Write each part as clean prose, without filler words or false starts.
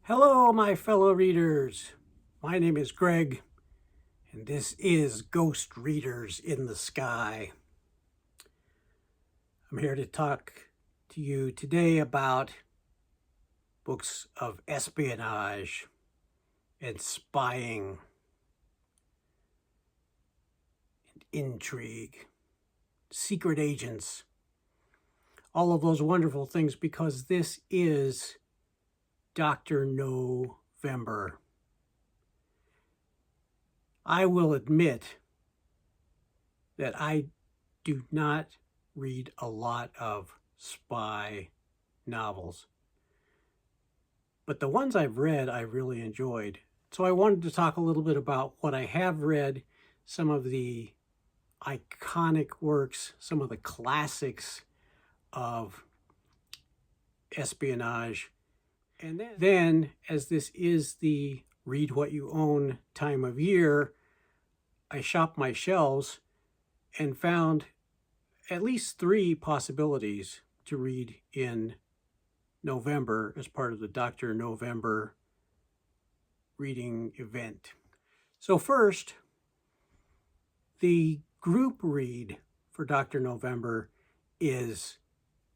Hello, my fellow readers. My name is Greg, and this is Ghost Readers in the Sky. I'm here to talk to you today about books of espionage and spying and intrigue, secret agents, all of those wonderful things, because this is Dr. NoVember. I will admit that I do not read a lot of spy novels, but the ones I've read I really enjoyed. So I wanted to talk a little bit about what I have read, some of the iconic works, some of the classics of espionage. And then, as this is the read what you own time of year, I shopped my shelves and found at least 3 possibilities to read in November as part of the Dr. NoVember reading event. So first, the group read for Dr. NoVember is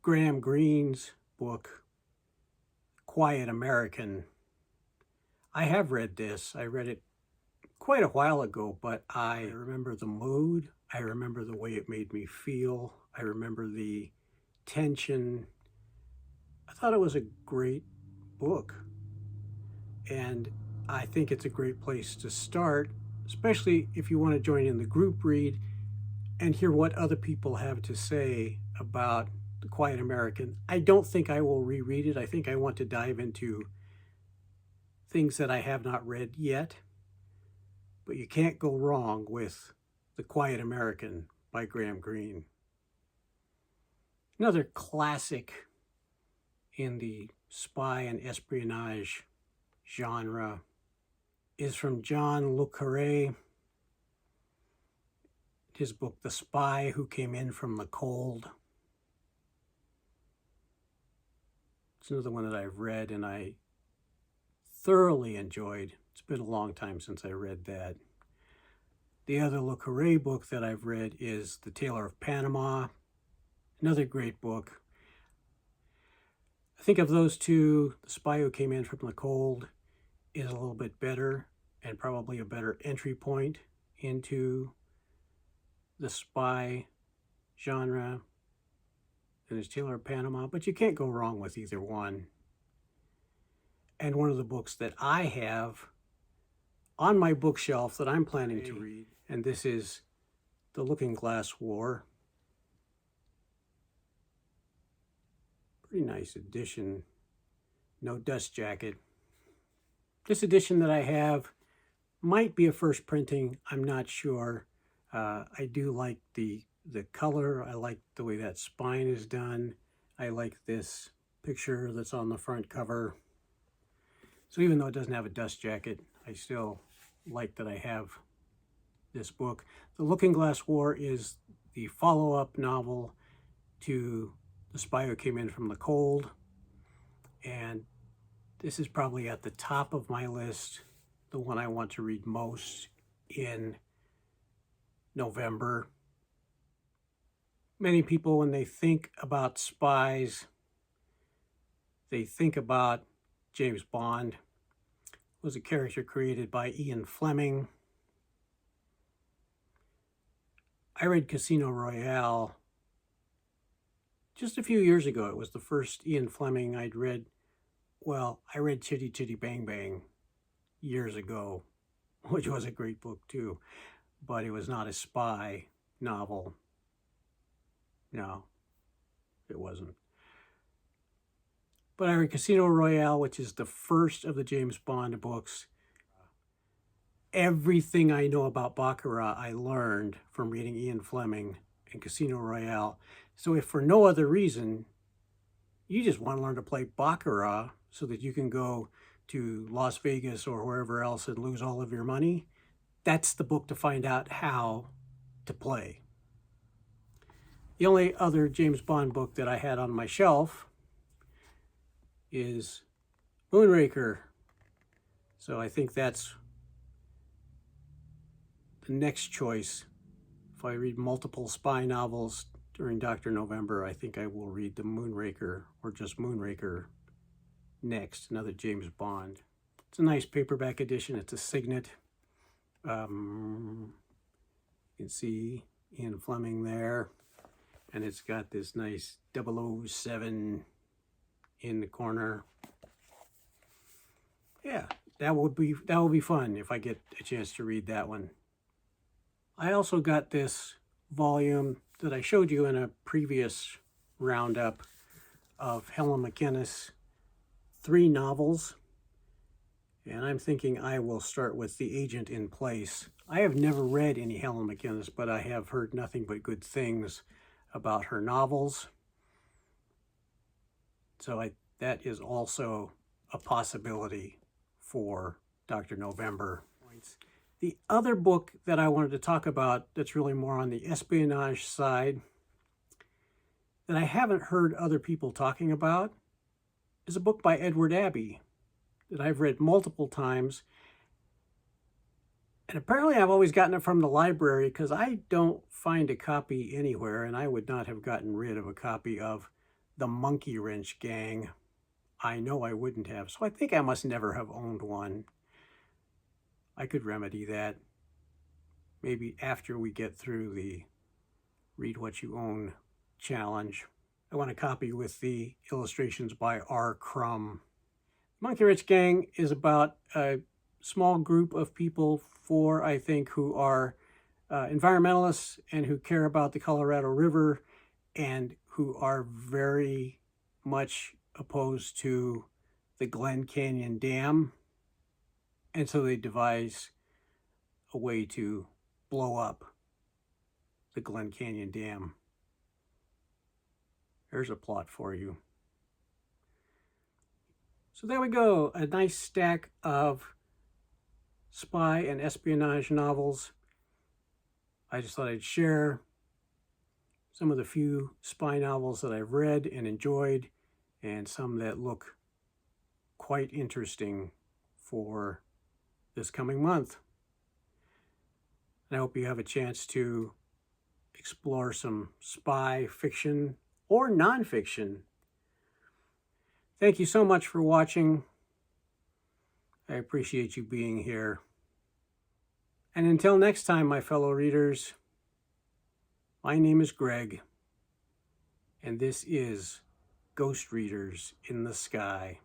Greene's book, Quiet American. I have read this. I read it quite a while ago, but I remember the mood. I remember the way it made me feel. I remember the tension. I thought it was a great book. And I think it's a great place to start, especially if you want to join in the group read and hear what other people have to say about The Quiet American. I don't think I will reread it. I think I want to dive into things that I have not read yet. But you can't go wrong with The Quiet American by Greene. Another classic in the spy and espionage genre is from John Le Carré. His book, The Spy Who Came In From the Cold. It's another one that I've read and I thoroughly enjoyed. It's been a long time since I read that. The other Le Carré book that I've read is The Tailor of Panama. Another great book. I think of those two, The Spy Who Came In From the Cold is a little bit better and probably a better entry point into the spy genre than his Tailor of Panama, but you can't go wrong with either one. And one of the books that I have on my bookshelf that I'm planning to read, and this is The Looking Glass War. Pretty nice edition. No dust jacket. This edition that I have might be a first printing. I'm not sure. I do like the color. I like the way that spine is done. I like this picture that's on the front cover. So even though it doesn't have a dust jacket, I still like that I have this book. The Looking Glass War is the follow-up novel to The Spy Who Came In From the Cold. And this is probably at the top of my list, the one I want to read most in November. Many people, when they think about spies, they think about James Bond. Was a character created by Ian Fleming. I read Casino Royale just a few years ago. It was the first Ian Fleming I'd read. Well, I read Chitty Chitty Bang Bang years ago, which was a great book too, but it was not a spy novel. No, it wasn't. But I read Casino Royale, which is the first of the James Bond books. Everything I know about Baccarat, I learned from reading Ian Fleming and Casino Royale. So if for no other reason, you just want to learn to play Baccarat so that you can go to Las Vegas or wherever else and lose all of your money, that's the book to find out how to play. The only other James Bond book that I had on my shelf is Moonraker. So I think that's the next choice. If I read multiple spy novels during Dr. November, I think I will read the Moonraker or just Moonraker next, another James Bond. It's a nice paperback edition. It's a signet. You can see Ian Fleming there. And it's got this nice 007 in the corner. Yeah, that will be fun if I get a chance to read that one. I also got this volume that I showed you in a previous roundup of Helen MacInnes 3 novels. And I'm thinking I will start with The Agent in Place. I have never read any Helen MacInnes, but I have heard nothing but good things about her novels. So that is also a possibility for Dr. November. The other book that I wanted to talk about that's really more on the espionage side that I haven't heard other people talking about is a book by Edward Abbey that I've read multiple times. And apparently I've always gotten it from the library because I don't find a copy anywhere, and I would not have gotten rid of a copy of The Monkey Wrench Gang. I know I wouldn't have, so I think I must never have owned one. I could remedy that maybe after we get through the Read What You Own challenge. I want a copy with the illustrations by R. Crumb. Monkey Wrench Gang is about a small group of people, 4, I think, who are environmentalists and who care about the Colorado River and who are very much opposed to the Glen Canyon Dam. And so they devise a way to blow up the Glen Canyon Dam. There's a plot for you. So there we go, a nice stack of spy and espionage novels. I just thought I'd share some of the few spy novels that I've read and enjoyed, and some that look quite interesting for this coming month. And I hope you have a chance to explore some spy fiction or nonfiction. Thank you so much for watching. I appreciate you being here. And until next time, my fellow readers, my name is Greg, and this is Ghost Readers in the Sky.